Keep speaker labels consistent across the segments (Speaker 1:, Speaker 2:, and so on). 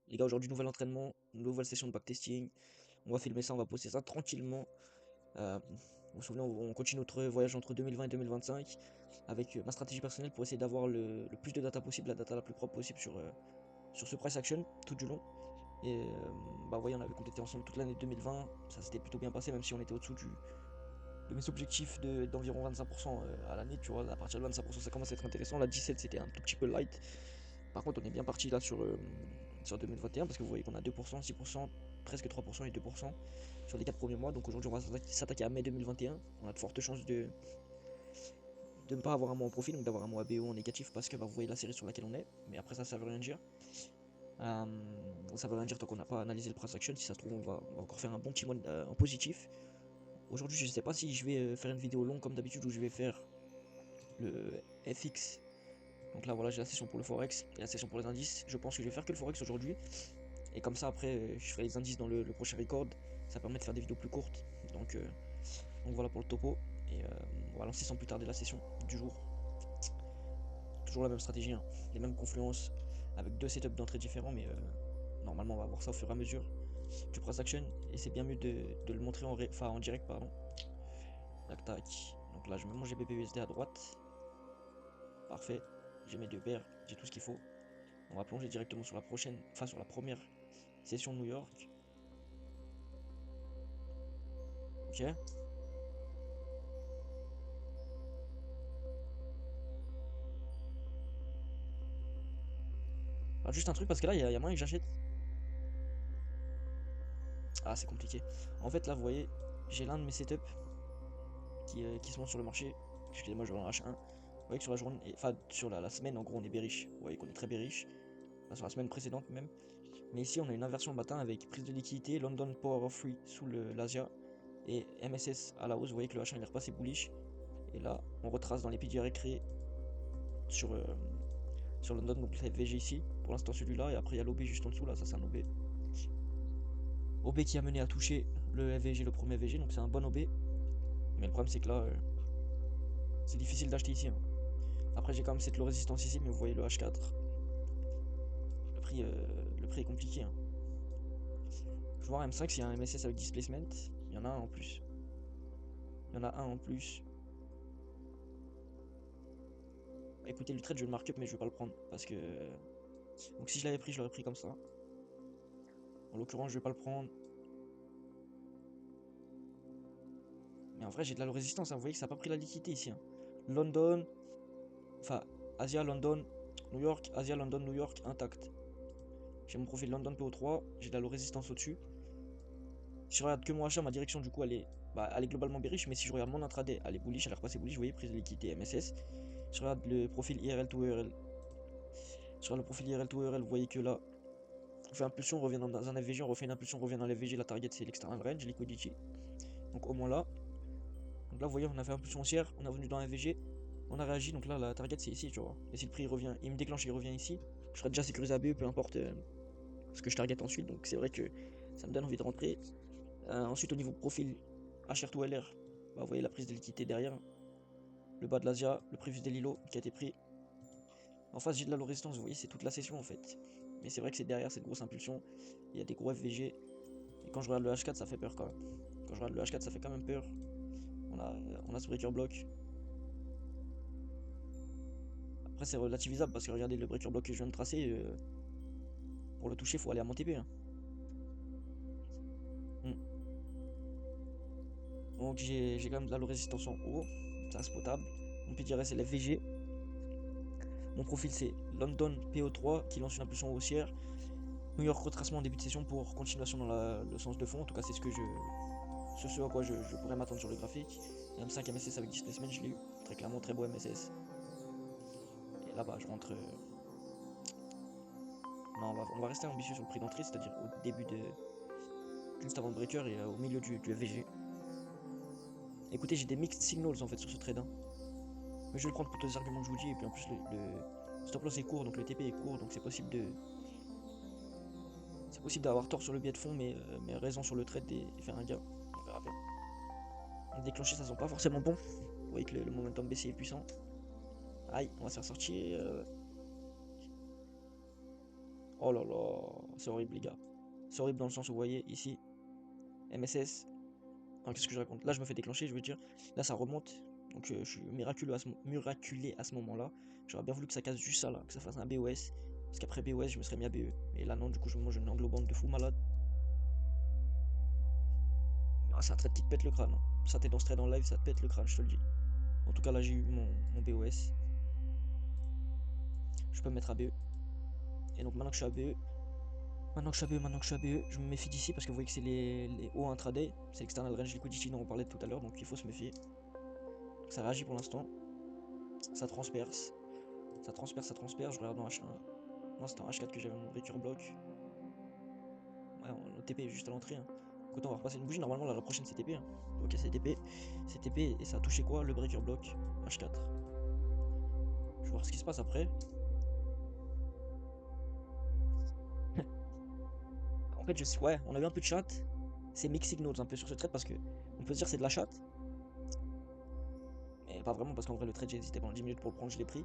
Speaker 1: Les gars, aujourd'hui, nouvel entraînement, nouvelle session de backtesting. On va filmer ça, on va poster ça tranquillement. Vous vous souvenez, on continue notre voyage entre 2020 et 2025 avec ma stratégie personnelle pour essayer d'avoir le plus de data possible, la data la plus propre possible sur ce price action tout du long. Et bah, vous voyez, on avait complété ensemble toute l'année 2020. Ça s'était plutôt bien passé, même si on était au-dessous de mes objectifs d'environ 25% à l'année. Tu vois, à partir de 25%, ça commence à être intéressant. La 17, c'était un tout petit peu light. Par contre, on est bien parti là sur 2021 parce que vous voyez qu'on a 2%, 6%, presque 3% et 2% sur les 4 premiers mois. Donc aujourd'hui, on va s'attaquer à mai 2021. On a de fortes chances de ne pas avoir un mois en profit, donc d'avoir un mois BO en négatif parce que bah, vous voyez la série sur laquelle on est. Mais après, ça veut rien dire. Ça veut rien dire tant qu'on n'a pas analysé le price action. Si ça se trouve, on va encore faire un bon petit mois en positif. Aujourd'hui, je ne sais pas si je vais faire une vidéo longue comme d'habitude ou je vais faire le FX. Donc là, voilà, j'ai la session pour le Forex et la session pour les indices. Je pense que je vais faire que le Forex aujourd'hui. Et comme ça, après, je ferai les indices dans le prochain record. Ça permet de faire des vidéos plus courtes. Donc voilà pour le topo. Et on va lancer sans plus tarder la session du jour. Toujours la même stratégie, hein. Les mêmes confluences, avec deux setups d'entrée différents, mais normalement on va voir ça au fur et à mesure du price action. Et c'est bien mieux de le montrer en direct, pardon. Tac tac. Donc là, je mets mon GBP/USD à droite. Parfait. J'ai mes deux paires, j'ai tout ce qu'il faut. On va plonger directement sur la prochaine, enfin sur la première session de New York. Ok. Ah, juste un truc parce que là, il y a moyen que j'achète. Ah, c'est compliqué. En fait, là, vous voyez, j'ai l'un de mes setups qui se monte sur le marché. Excusez-moi, je vais en H1. Vous voyez que sur la journée, enfin, sur la semaine, en gros, on est bearish. Vous voyez qu'on est très bearish. Enfin, sur la semaine précédente même. Mais ici, on a une inversion le matin avec prise de liquidité, London Power of Free sous l'Asia et MSS à la hausse. Vous voyez que le H1 il est repassé bullish. Et là, on retrace dans les PDR créés sur, sur London, donc le FVG ici. Pour l'instant, celui-là. Et après, il y a l'OB juste en dessous. Là, ça, c'est un OB. OB qui a mené à toucher le FVG, le premier FVG. Donc, c'est un bon OB. Mais le problème, c'est que là, c'est difficile d'acheter ici, hein. Après, j'ai quand même cette low résistance ici, mais vous voyez le H4. Le prix est compliqué, hein. Je vais voir M5 s'il y a un MSS avec displacement. Il y en a un en plus. Il y en a un en plus. Bah, écoutez, le trade, je vais le markup, mais je vais pas le prendre. Parce que. Donc, si je l'avais pris, je l'aurais pris comme ça. En l'occurrence, je vais pas le prendre. Mais en vrai, j'ai de la low résistance, hein. Vous voyez que ça n'a pas pris la liquidité ici, hein. London. Enfin, Asia, London, New York. Asia, London, New York, intact. J'ai mon profil London PO3. J'ai de la low résistance au-dessus. Si je regarde que mon achat, ma direction, du coup, elle est globalement bearish. Mais si je regarde mon intraday, elle est bullish. Elle est repassée bullish. Vous voyez, prise de liquidité MSS. Je regarde le profil IRL to ERL. Sur le profil IRL to ERL, vous voyez que là, on fait impulsion, on revient dans un FVG, on refait une impulsion, on revient dans l'FVG, la target c'est l'external range, liquidity. Donc au moins là. Donc là, vous voyez, on a fait impulsion haussière, on est revenu dans un FVG, on a réagi, donc là, la target c'est ici, tu vois. Et si le prix il revient, il me déclenche, il revient ici, je serai déjà sécurisé à BE, peu importe ce que je target ensuite. Donc c'est vrai que ça me donne envie de rentrer. Ensuite, au niveau profil HR to LR, bah, vous voyez la prise de liquidité derrière, le bas de l'Asia, le prévu des Lilo qui a été pris. En face, j'ai de la low résistance, vous voyez, c'est toute la session en fait. Mais c'est vrai que c'est derrière cette grosse impulsion, il y a des gros FVG. Et quand je regarde le H4, ça fait peur quand même. Quand je regarde le H4, ça fait quand même peur. On a ce breaker block. Après, c'est relativisable parce que regardez le breaker block que je viens de tracer. Pour le toucher, il faut aller à mon TP, hein. Mm. Donc j'ai quand même de la low résistance en haut. Ça reste potable. Mon PDR c'est l'FVG. Mon profil c'est London PO3 qui lance une impulsion haussière. New York retracement en début de session pour continuation dans le sens de fond. En tout cas, c'est ce à quoi je pourrais m'attendre sur le graphique. M5 MSS avec displacement, je l'ai eu. Très clairement, très beau MSS. Et là, bah, je rentre. Non, on va rester ambitieux sur le prix d'entrée, c'est-à-dire au début juste avant le breaker et au milieu du FVG. Écoutez, j'ai des mixed signals en fait sur ce trade, hein. Mais je vais le prendre pour tous les arguments que je vous dis. Et puis en plus, le stop loss est court, donc le TP est court, donc c'est possible d'avoir tort sur le biais de fond, mais raison sur le trade et faire un gain. On verra bien. Déclencher, ça sent pas forcément bon. Vous voyez que le momentum baissier est puissant. Aïe, on va se faire sortir. Oh là là, c'est horrible les gars. C'est horrible dans le sens où vous voyez ici, MSS. Enfin, qu'est-ce que je raconte? Là je me fais déclencher, je veux dire. Là ça remonte. Donc je suis miraculé à ce moment-là. J'aurais bien voulu que ça casse juste ça là, que ça fasse un BOS. Parce qu'après BOS je me serais mis à BE. Mais là non, du coup je mange une englobante de fou malade. Ah, c'est un trait qui te pète le crâne, hein. Ça t'es dans ce trait dans le live, ça te pète le crâne, je te le dis. En tout cas là j'ai eu mon BOS. Je peux me mettre à BE. Et donc maintenant que je suis à BE, maintenant que je suis à BE, je me méfie d'ici parce que vous voyez que c'est les hauts intraday, c'est l'external range liquidity dont on parlait tout à l'heure, donc il faut se méfier. Donc ça réagit pour l'instant, ça transperce, ça transperce, ça transperce, je regarde en H1. Non, c'était en H4 que j'avais mon breaker block. Ouais, le TP est juste à l'entrée, hein. Donc autant on va repasser une bougie, normalement là, la prochaine c'est TP, hein. Ok, c'est TP, et ça a touché quoi? Le breaker block H4. Je vais voir ce qui se passe après. En fait, ouais, on a eu un peu de chat. C'est mixed signals un peu sur ce trade parce que on peut se dire c'est de la chat, mais pas vraiment parce qu'en vrai le trade j'ai hésité pendant 10 minutes pour le prendre, je l'ai pris.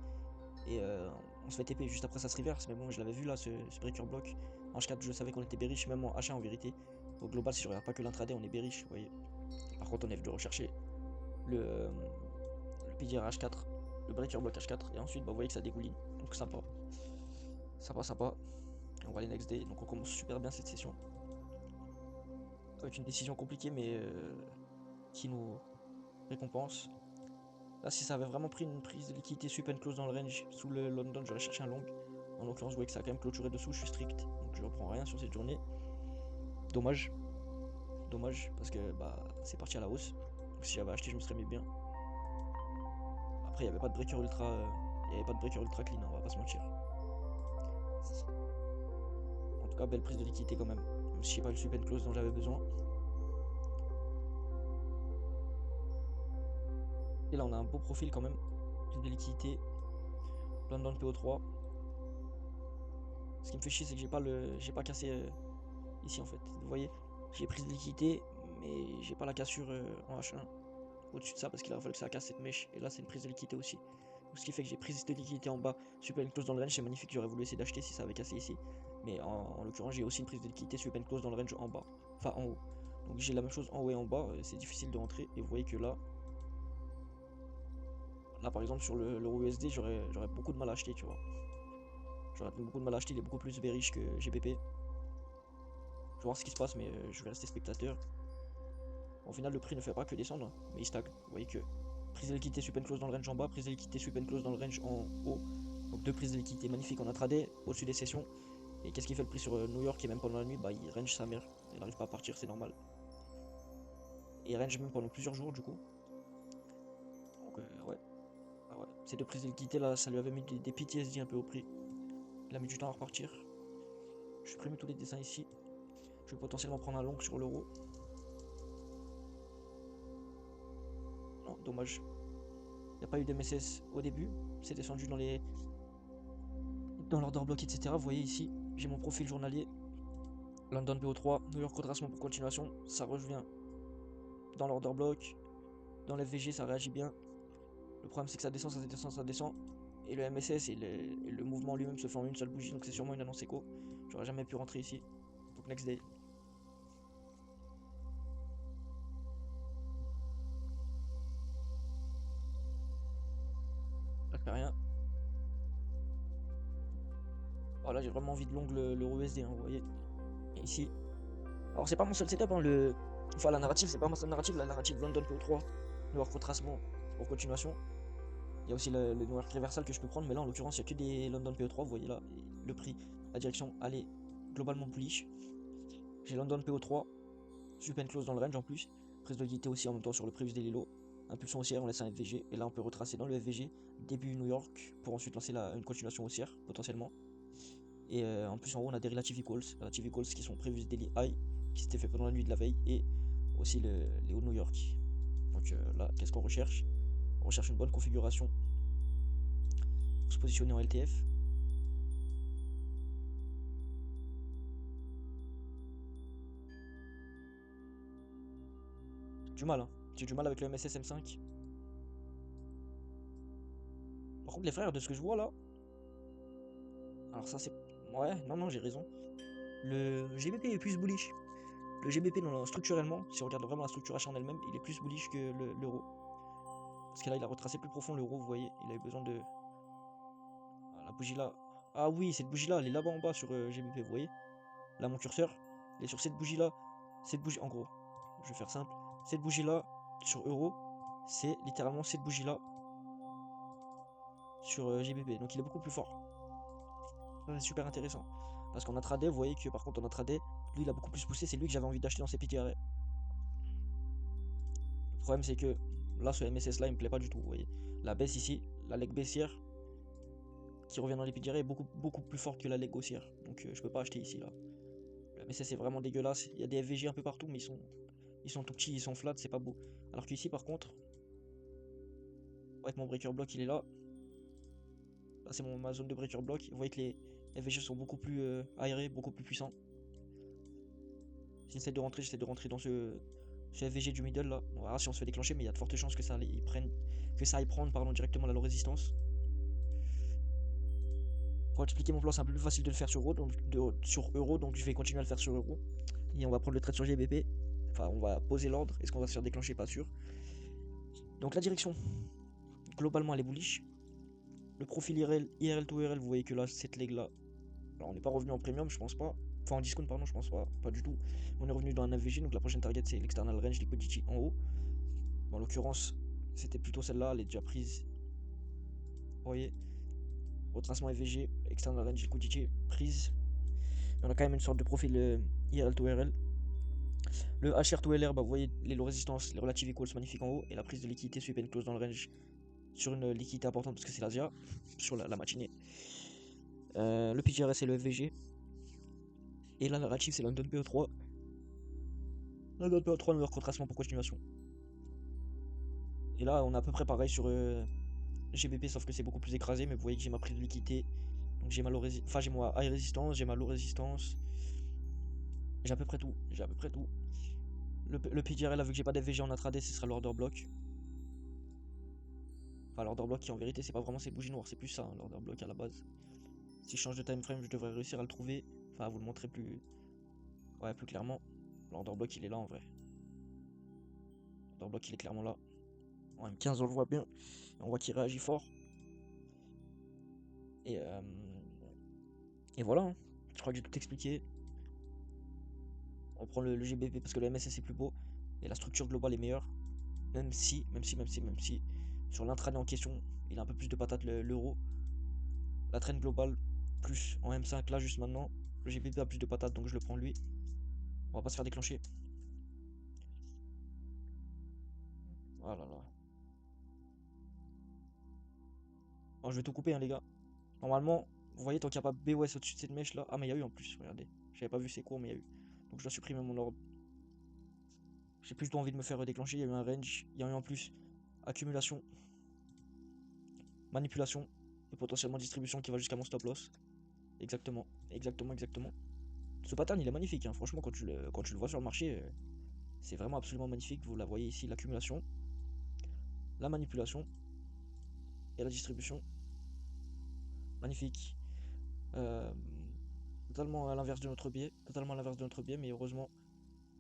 Speaker 1: Et on se fait TP juste après ça se reverse, mais bon je l'avais vu là ce breaker block. En H4 je savais qu'on était bearish, même en H1 en vérité. Au global si je regarde pas que l'intraday on est bearish, vous voyez. Par contre on est venu rechercher le PDR H4, le breaker block H4, et ensuite bah, vous voyez que ça dégouline. Donc sympa. Sympa, sympa. On va aller next day, donc on commence super bien cette session. Avec une décision compliquée mais qui nous récompense. Là, si ça avait vraiment pris une prise de liquidité sweep and close dans le range sous le London, j'aurais cherché un long. En l'occurrence, vous voyez que ça a quand même clôturé dessous, je suis strict. Donc je reprends rien sur cette journée. Dommage. Dommage, parce que bah c'est parti à la hausse. Donc si j'avais acheté, je me serais mis bien. Après, il n'y avait pas de breaker ultra. Il y avait pas de breaker ultra clean, hein, on va pas se mentir. En tout cas, belle prise de liquidité quand même. Même si j'ai pas le sweep and close dont j'avais besoin. Et là, on a un beau profil quand même. Prise de liquidité. London PO3. Ce qui me fait chier, c'est que j'ai pas cassé ici en fait. Vous voyez, j'ai prise de liquidité, mais j'ai pas la cassure en H1 au-dessus de ça parce qu'il a fallu que ça casse cette mèche. Et là, c'est une prise de liquidité aussi. Donc, ce qui fait que j'ai prise de liquidité en bas, super une close dans le range, c'est magnifique. J'aurais voulu essayer d'acheter si ça avait cassé ici. Mais en l'occurrence, j'ai aussi une prise de liquidité, super une close dans le range en bas, enfin en haut. Donc j'ai la même chose en haut et en bas, c'est difficile de rentrer. Et vous voyez que là par exemple sur l'euro USD, j'aurais beaucoup de mal à acheter, tu vois. J'aurais beaucoup de mal à acheter, il est beaucoup plus bearish que GBP. Je vais voir ce qui se passe, mais je vais rester spectateur. Au final, le prix ne fait pas que descendre, mais il stagne. Vous voyez que prise de liquidité sweep and close dans le range en bas, prise de liquidité sweep and close dans le range en haut. Donc deux prises de liquidité magnifiques en intraday, au-dessus des sessions. Et qu'est-ce qui fait le prix sur New York et même pendant la nuit? Bah il range sa mère, il n'arrive pas à partir, c'est normal. Et il range même pendant plusieurs jours du coup. Donc ouais. Ah ouais. Ces deux prises de liquidité là, ça lui avait mis des PTSD un peu au prix. Il a mis du temps à repartir. Je supprime tous les dessins ici. Je vais potentiellement prendre un long sur l'euro. Non, dommage. Il n'y a pas eu de MSS au début. C'est descendu dans l'order block, etc. Vous voyez ici, j'ai mon profil journalier. London BO3, New York retracement pour continuation. Ça revient dans l'order block. Dans l'FVG, ça réagit bien. Le problème, c'est que ça descend, ça descend, ça descend. Et le MSS et le mouvement lui-même se fait en une seule bougie. Donc c'est sûrement une annonce écho. J'aurais jamais pu rentrer ici. Donc next day. Là, je fais rien. Voilà, j'ai vraiment envie de long l'euro USD, hein, vous voyez. Et ici. Alors, c'est pas mon seul setup, hein, enfin, la narrative, c'est pas ma seule narrative. La narrative London PO3, New York retracement pour continuation. Il y a aussi le New York reversal que je peux prendre, mais là, en l'occurrence, il n'y a que des London PO3, vous voyez là. Et le prix, la direction, elle est globalement bullish. J'ai London PO3, super close dans le range en plus. Prise de liquidité aussi en même temps sur le previous daily low. Impulsion haussière, on laisse un FVG. Et là, on peut retracer dans le FVG, début New York, pour ensuite lancer une continuation haussière, potentiellement. Et en plus en haut on a des relative equals qui sont previous daily high, qui s'étaient fait pendant la nuit de la veille, et aussi les hauts de New York. Donc là, qu'est-ce qu'on recherche? On recherche une bonne configuration pour se positionner en LTF. Du mal, hein. J'ai du mal avec le MSS M5. Par contre les frères, de ce que je vois là, alors ça c'est Ouais, non, non, j'ai raison. Le GBP est plus bullish. Le GBP, structurellement, si on regarde vraiment la structuration en elle-même, il est plus bullish que l'euro. Parce que là, il a retracé plus profond l'euro, vous voyez. Il a eu besoin de. Ah, la bougie là. Ah oui, cette bougie là, elle est là-bas en bas sur GBP, vous voyez. Là, mon curseur, il est sur cette bougie là. Cette bougie, en gros, je vais faire simple. Cette bougie là, sur euro, c'est littéralement cette bougie là sur GBP. Donc il est beaucoup plus fort. Ça, c'est super intéressant. Parce qu'en intraday, vous voyez que par contre en intraday, lui il a beaucoup plus poussé. C'est lui que j'avais envie d'acheter dans ces petits arrêts. Le problème c'est que là, ce MSS là, il me plaît pas du tout. Vous voyez. La baisse ici, la leg baissière qui revient dans les petits arrêts est beaucoup plus forte que la leg haussière. Donc je peux pas acheter ici là. Le MSS est vraiment dégueulasse. Il y a des FVG un peu partout, mais ils sont tout petits, ils sont flats, c'est pas beau. Alors qu'ici par contre, ouais, mon breaker block il est là. Là c'est ma zone de breaker block. Vous voyez que les FVG sont beaucoup plus aérés, beaucoup plus puissants. J'essaie de rentrer dans ce FVG du middle là. On verra si on se fait déclencher, mais il y a de fortes chances que ça aille prendre pardon, directement la low résistance. Pour expliquer mon plan, c'est un peu plus facile de le faire sur euro, donc je vais continuer à le faire sur euro. Et on va prendre le trade sur GBP. Enfin, on va poser l'ordre. Est-ce qu'on va se faire déclencher? Pas sûr. Donc la direction, globalement, elle est bullish. Le profil IRL to IRL, vous voyez que là, cette leg là, alors on n'est pas revenu en premium, je pense pas. Enfin en discount, pardon, je pense pas du tout. On est revenu dans un FVG, donc la prochaine target c'est l'external range liquidity en haut. Bon, en l'occurrence, c'était plutôt celle-là, elle est déjà prise. Vous voyez, retracement FVG, external range liquidity prise. Mais on a quand même une sorte de profil IRL to IRL. Le HR to LR, bah, vous voyez les low résistances, les relative equals magnifiques en haut, et la prise de liquidité sweep and close dans le range sur une liquidité importante parce que c'est l'Asia, sur la matinée. Le PGRS et le FVG. Et la narrative c'est London PE3. London PE3, New York retracement pour continuation. Et là on a à peu près pareil sur GBP sauf que c'est beaucoup plus écrasé, mais vous voyez que j'ai ma prise de liquidité. Donc j'ai ma low résistance, enfin j'ai ma high résistance, j'ai ma low résistance. J'ai à peu près tout. J'ai à peu près tout. Le PGRL, là, vu que j'ai pas d'FVG en intraday, ce sera l'order block. Enfin, l'order block qui en vérité, c'est pas vraiment ces bougies noires, c'est plus ça, hein, l'order block à la base. Si je change de time frame, je devrais réussir à le trouver. Enfin, à vous le montrer plus, ouais, plus clairement. L'order block, il est là en vrai. L'order block, il est clairement là. En M15, on le voit bien. On voit qu'il réagit fort. Et, euh, et voilà, hein. Je crois que j'ai tout expliqué. On prend le GBP parce que le MSS est plus beau. Et la structure globale est meilleure. Même si, sur l'intraday en question, il a un peu plus de patates l'euro. La traîne globale, plus en M5 là, juste maintenant. Le GBP a plus de patates, donc je le prends lui. On va pas se faire déclencher. Voilà, là. Bon, je vais tout couper, hein, les gars. Normalement, vous voyez, tant qu'il n'y a pas BOS au-dessus de cette mèche là. Ah, mais il y a eu en plus, regardez. J'avais pas vu c'est court, mais il y a eu. Donc je dois supprimer mon ordre. J'ai plus envie de me faire déclencher. Il y a eu un range. Il y a eu en plus accumulation, manipulation et potentiellement distribution qui va jusqu'à mon stop loss. Exactement, exactement. Ce pattern il est magnifique, hein. Franchement, quand tu le vois sur le marché, c'est vraiment absolument magnifique. Vous la voyez ici, l'accumulation, la manipulation et la distribution. Magnifique. Euh, Totalement à l'inverse de notre biais. Totalement à l'inverse de notre biais, mais heureusement,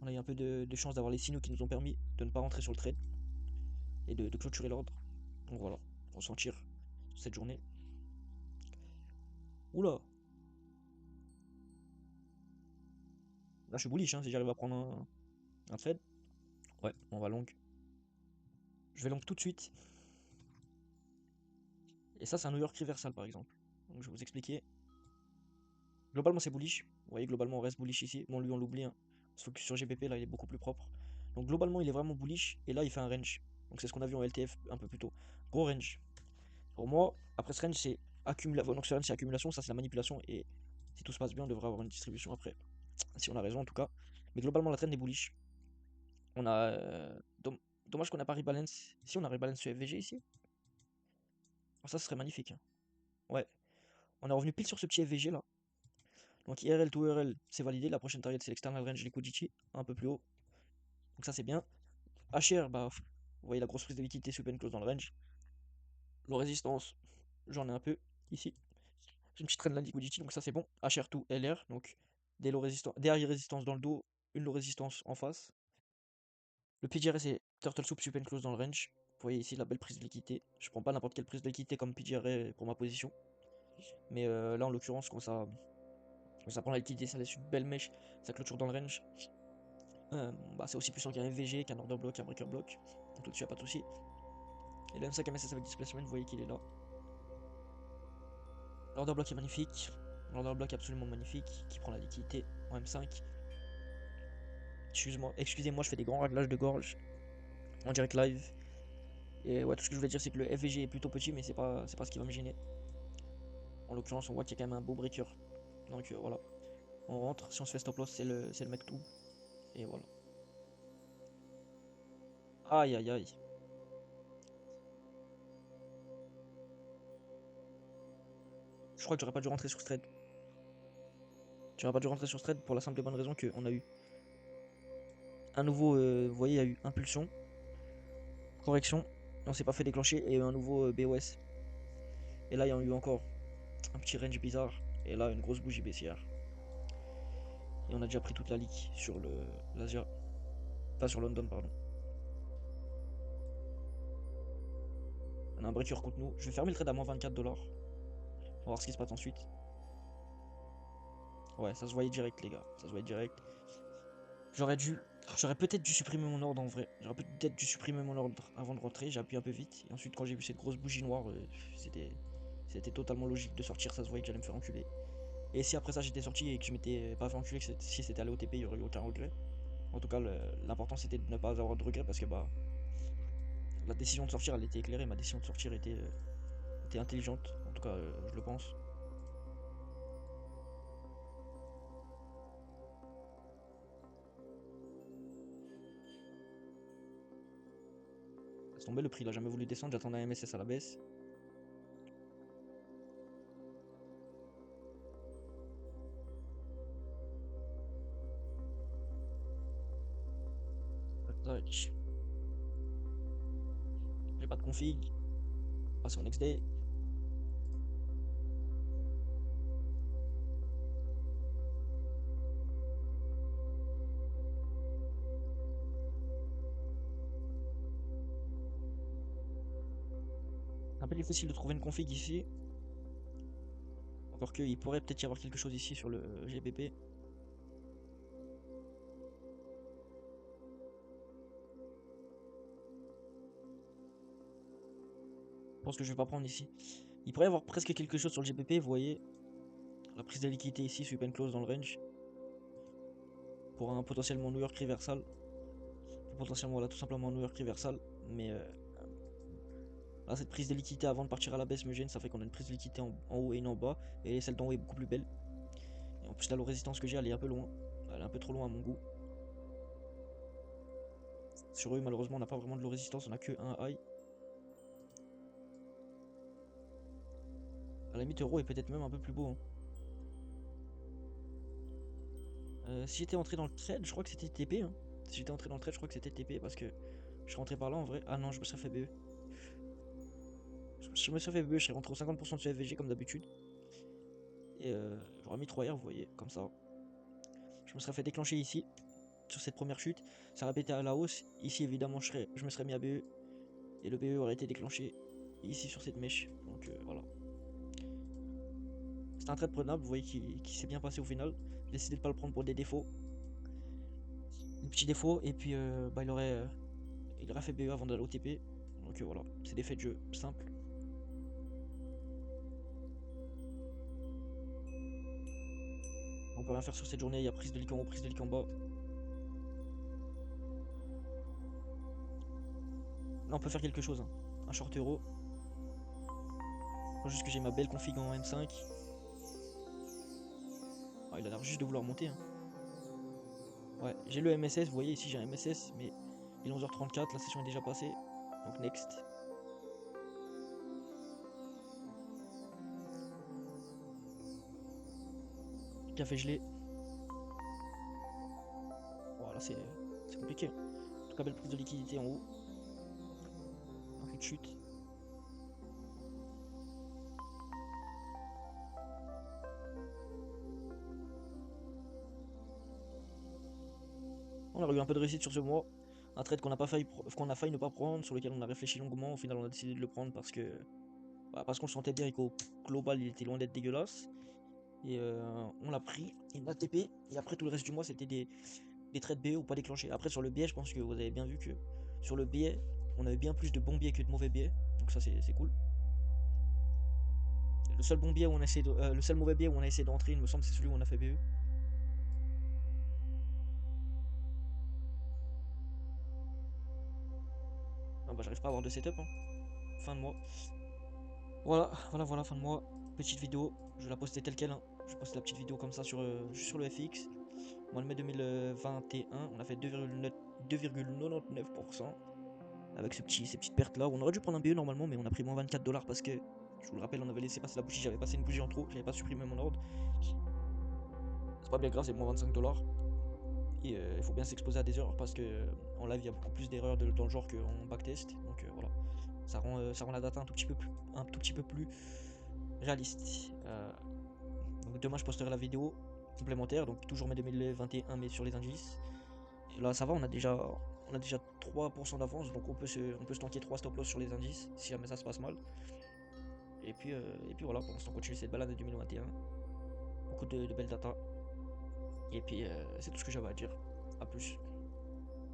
Speaker 1: on a eu un peu de chance d'avoir les signaux qui nous ont permis de ne pas rentrer sur le trade et de clôturer l'ordre. Donc voilà, on s'en tire cette journée. Oula, là je suis bullish, hein, si j'arrive à prendre un trade. Ouais, on va long. Je vais long tout de suite. Et ça, c'est un New York reversal par exemple. Donc je vais vous expliquer. Globalement, c'est bullish. Vous voyez, globalement, on reste bullish ici. Bon, lui, on l'oublie, hein. On se focus sur GBP, là, il est beaucoup plus propre. Donc globalement, il est vraiment bullish. Et là, il fait un range. Donc c'est ce qu'on a vu en LTF un peu plus tôt. Gros range. Pour moi, après ce range, c'est accumulation. Donc ce range, c'est accumulation. Ça, c'est la manipulation. Et si tout se passe bien, on devrait avoir une distribution après. Si on a raison, en tout cas. Mais globalement, la trend est bullish. On a. Dommage qu'on n'a pas rebalance. Si on a rebalance sur FVG ici. Oh, ça, ce serait magnifique, hein. Ouais. On est revenu pile sur ce petit FVG là. Donc IRL to URL, c'est validé. La prochaine target, c'est l'external range liquidity, un peu plus haut. Donc ça, c'est bien. HR, bah, vous voyez la grosse prise de liquidité sweep and close dans le range. Low résistance, j'en ai un peu ici. J'ai une petite trend liquidity, donc ça c'est bon. HR2 LR, donc des high résistance dans le dos, une low résistance en face. Le PGRS c'est Turtle Soup Sup and Close dans le range. Vous voyez ici la belle prise de liquidité. Je prends pas n'importe quelle prise de liquidité comme PGRS pour ma position. Mais là en l'occurrence, quand ça prend la liquidité, ça laisse une belle mèche, ça clôture dans le range. Bah, c'est aussi puissant qu'un FVG, qu'un order block, qu'un breaker block. Donc là-dessus, y a pas de souci. Et le M5 MSS avec displacement, vous voyez qu'il est là. L'order block est magnifique. L'order block est absolument magnifique, qui prend la liquidité en M5. Excusez-moi, je fais des grands réglages de gorge en direct live. Et ouais, tout ce que je voulais dire, c'est que le FVG est plutôt petit, mais c'est pas ce qui va me gêner. En l'occurrence, on voit qu'il y a quand même un beau breaker. Donc voilà. On rentre, si on se fait stop loss, c'est le mec tout. Et voilà. Aïe aïe aïe. Je crois que j'aurais pas dû rentrer sur ce trade. J'aurais pas dû rentrer sur ce trade pour la simple et bonne raison qu'on a eu un nouveau, vous voyez, il y a eu impulsion, correction, on s'est pas fait déclencher et un nouveau BOS. Et là, il y a eu encore un petit range bizarre et là, une grosse bougie baissière. Et on a déjà pris toute la lique sur l'Asia, pas sur London, pardon. On a un breaker contre nous. Je vais fermer le trade à moins 24 $. On va voir ce qui se passe ensuite. Ouais, ça se voyait direct, les gars. Ça se voyait direct. J'aurais dû. J'aurais peut-être dû supprimer mon ordre en vrai. J'aurais peut-être dû supprimer mon ordre avant de rentrer. J'ai appuyé un peu vite. Et ensuite, quand j'ai vu cette grosse bougie noire, c'était totalement logique de sortir. Ça se voyait que j'allais me faire enculer. Et si après ça j'étais sorti et que je m'étais pas fait enculer, si c'était allé au TP, il y aurait eu aucun regret. En tout cas, l'important c'était de ne pas avoir de regret parce que bah la décision de sortir elle était éclairée. Ma décision de sortir était intelligente. En tout cas, je le pense. Laisse tomber, le prix il a jamais voulu descendre. J'attendais un MSS à la baisse. Tac. J'ai pas de config. Passe au next day. Un peu difficile de trouver une config ici. Encore qu'il pourrait peut-être y avoir quelque chose ici sur le GBP. Je pense que je vais pas prendre ici. Il pourrait y avoir presque quelque chose sur le GBP, vous voyez. La prise de liquidité ici, sweep and close dans le range. Pour un potentiellement New York reversal. Potentiellement, voilà, tout simplement New York reversal. Mais là, cette prise de liquidité avant de partir à la baisse me gêne. Ça fait qu'on a une prise de liquidité en haut et une en bas. Et celle d'en haut est beaucoup plus belle. Et en plus, la low résistance que j'ai, elle est un peu loin. Elle est un peu trop loin à mon goût. Sur eux, malheureusement, on n'a pas vraiment de low résistance. On a que un high. À la limite, euro est peut-être même un peu plus beau. Hein. Si j'étais entré dans le trade, je crois que c'était TP. Hein. Si j'étais entré dans le trade, je crois que c'était TP parce que je suis rentré par là en vrai. Ah non, je me serais fait BE. Je me serais fait BE, je serais rentré au 50% de ce FVG comme d'habitude. Et j'aurais mis 3 R, vous voyez, comme ça. Je me serais fait déclencher ici, sur cette première chute. Ça aurait été à la hausse. Ici, évidemment, je me serais mis à BE. Et le BE aurait été déclenché ici sur cette mèche. Donc voilà. C'est un trade prenable, vous voyez, qui s'est bien passé au final. J'ai décidé de pas le prendre pour des défauts. Des petits défauts. Et puis bah, il aurait fait BE avant d'aller au TP. Donc voilà, c'est des faits de jeu simples. On peut rien faire sur cette journée. Il y a prise de lick en haut, prise de lick en bas. Là, on peut faire quelque chose. Hein. Un short euro. Faut juste que j'ai ma belle config en M5. Ah, il a l'air juste de vouloir monter. Hein. Ouais, j'ai le MSS. Vous voyez ici, j'ai un MSS. Mais il est 11h34. La session est déjà passée. Donc, next. Café gelé. Voilà, c'est compliqué. Hein. En tout cas, belle prise de liquidité en haut. Un peu de chute. On a eu un peu de réussite sur ce mois. Un trade qu'on a failli ne pas prendre, sur lequel on a réfléchi longuement. Au final, on a décidé de le prendre parce que parce qu'on se sentait bien et qu'au global, il était loin d'être dégueulasse. Et on l'a pris, il l'a TP. Et après, tout le reste du mois, c'était des trades BE ou pas déclenchés. Après, sur le biais, je pense que vous avez bien vu que sur le biais, on avait bien plus de bons biais que de mauvais biais. Donc ça, c'est cool. Le seul bon biais où on a essayé le seul mauvais biais où on a essayé d'entrer, il me semble, c'est celui où on a fait BE. Ah bah, j'arrive pas à avoir de setup, hein. Fin de mois. Voilà, fin de mois. Petite vidéo, je vais la poster telle quelle, hein. Je poste la petite vidéo comme ça juste sur le FX. Mois de mai 2021, on a fait 2,99% avec ces petites pertes là. On aurait dû prendre un BE normalement, mais on a pris moins 24 $ parce que, je vous le rappelle, on avait laissé passer la bougie. J'avais passé une bougie en trop, j'avais pas supprimé mon ordre. C'est pas bien grave, c'est moins 25 $. Et il faut bien s'exposer à des erreurs parce que en live il y a beaucoup plus d'erreurs dans le genre qu'en backtest. Donc voilà, ça rend la data un tout petit peu plus réaliste. Donc demain je posterai la vidéo complémentaire, donc toujours mai 2021 mais sur les indices. Et là ça va, on a déjà 3% d'avance, donc on peut se tanker 3 stop loss sur les indices si jamais ça se passe mal. Et puis voilà, pour l'instant on continue cette balade de 2021. Beaucoup de belles data. Et puis c'est tout ce que j'avais à dire. A plus.